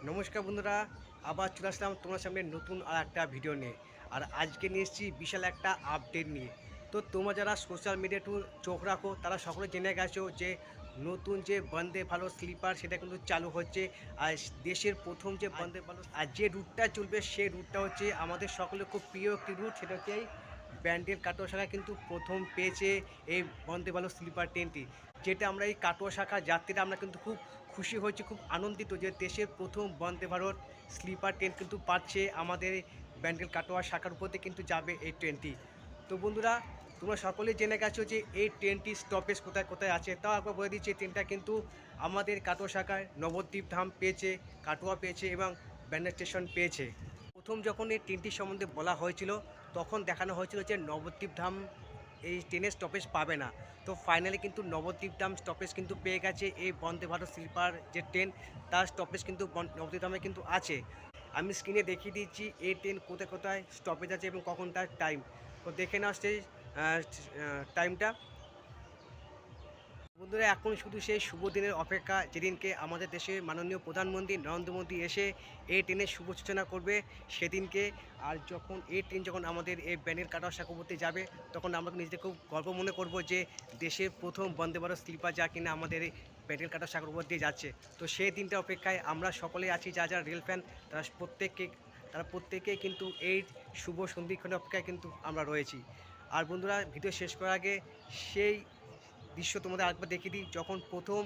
নমস্কার বন্ধুরা, আবার চলে আসলাম তোমার সামনে নতুন আর একটা ভিডিও নিয়ে। আর আজকে নিয়ে এসেছি বিশাল একটা আপডেট নিয়ে। তো তোমরা যারা সোশ্যাল মিডিয়া একটু চোখ রাখো তারা সকলে জেনে গেছো যে নতুন যে বন্দে ভারত স্লিপার সেটা কিন্তু চালু হচ্ছে। আর দেশের প্রথম যে বন্দে ভারত আর যে রুটটা চলবে সেই রুটটা হচ্ছে আমাদের সকলের খুব প্রিয় একটি রুট, সেটা হচ্ছে এই ব্যান্ডেল কাটোয়া শাখা কিন্তু প্রথম পেয়েছে এই বন্দে ভারত স্লিপার ট্রেনটি। যেটা আমরা এই কাটোয়া শাখা যাত্রীরা আমরা কিন্তু খুব খুশি হয়েছি, খুব আনন্দিত যে দেশের প্রথম বন্দে ভারত স্লিপার ট্রেন কিন্তু পাচ্ছে আমাদের ব্যান্ডেল কাটোয়া শাখার উপর দিয়ে কিন্তু যাবে এই ট্রেনটি। তো বন্ধুরা, তোমরা সকলেই জেনে গেছো যে এই ট্রেনটি স্টপেজ কোথায় কোথায় আছে। তাও একবার বলে দিচ্ছি, ট্রেনটা কিন্তু আমাদের কাটোয়া শাখায় নবদ্বীপ ধাম পেয়েছে, কাটোয়া পেয়েছে এবং ব্যান্ডেল স্টেশন পেয়েছে। প্রথম যখন এই ট্রেনটির সম্বন্ধে বলা হয়েছিল তখন দেখানো হয়েছিল যে নবদ্বীপ ধাম এই ট্রেনের স্টপেজ পাবে না। তো ফাইনালি কিন্তু নবদ্বীপ ধাম স্টপেজ কিন্তু পেয়ে গেছে এই বন্দে ভারত স্লিপার যে ট্রেন, তার স্টপেজ কিন্তু নবদ্বীপ ধামে কিন্তু আছে। আমি স্ক্রিনে দেখিয়ে দিচ্ছি এই ট্রেন কোথায় কোথায় স্টপেজ আছে এবং কখন তার টাইম। তো দেখে নাও সেই টাইমটা। বন্ধুরা, এখন শুধু সেই শুভ দিনের অপেক্ষা যেদিনকে আমাদের দেশে মাননীয় প্রধানমন্ত্রী নরেন্দ্র মোদী এসে এই ট্রেনের শুভ সূচনা করবে সেদিনকে। আর যখন এই ট্রেন যখন আমাদের এই ব্যানের কাটোয়া শাখাবর্তী যাবে তখন আমরা নিজেদের খুব গর্ব মনে করব যে দেশের প্রথম বন্দে ভারত স্লিপার যা কিনা আমাদের এই ব্যানের কাটোয়া শাখার দিয়ে যাচ্ছে। তো সেই দিনটা অপেক্ষায় আমরা সকলেই আছি, যারা যারা রেল ফ্যান তারা প্রত্যেকেই কিন্তু এই শুভ সন্ধিক্ষণের অপেক্ষায় কিন্তু আমরা রয়েছি। আর বন্ধুরা, ভিডিও শেষ করার আগে সেই দৃশ্য তোমাদের আরেকবার দেখিয়ে দিই। যখন প্রথম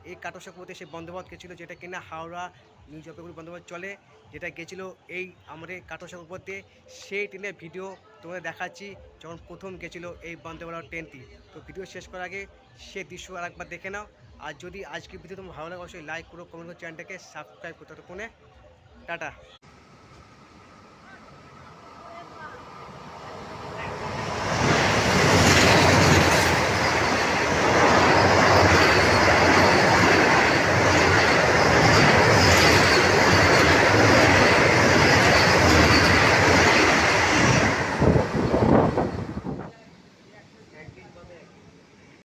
এই কাটোয়া পথে সে বন্দে ভারত গেছিলো, যেটা কিনা হাওড়া নিউ জলপাইগুড়ি বন্দে ভারত চলে, যেটা গেছিলো এই আমাদের কাটোয়া পথে, সেই ট্রেনের ভিডিও তোমাদের দেখাচ্ছি যখন প্রথম গেছিলো এই বন্দে ভারত ট্রেনটি। তো ভিডিও শেষ করার আগে সে দৃশ্য আরেকবার দেখে নাও। আর যদি আজকের ভিডিও তোমার ভালো লাগে অবশ্যই লাইক করো, কমেন্ট করো, চ্যানেলটাকে সাবস্ক্রাইব করতে। ততক্ষণে টাটা।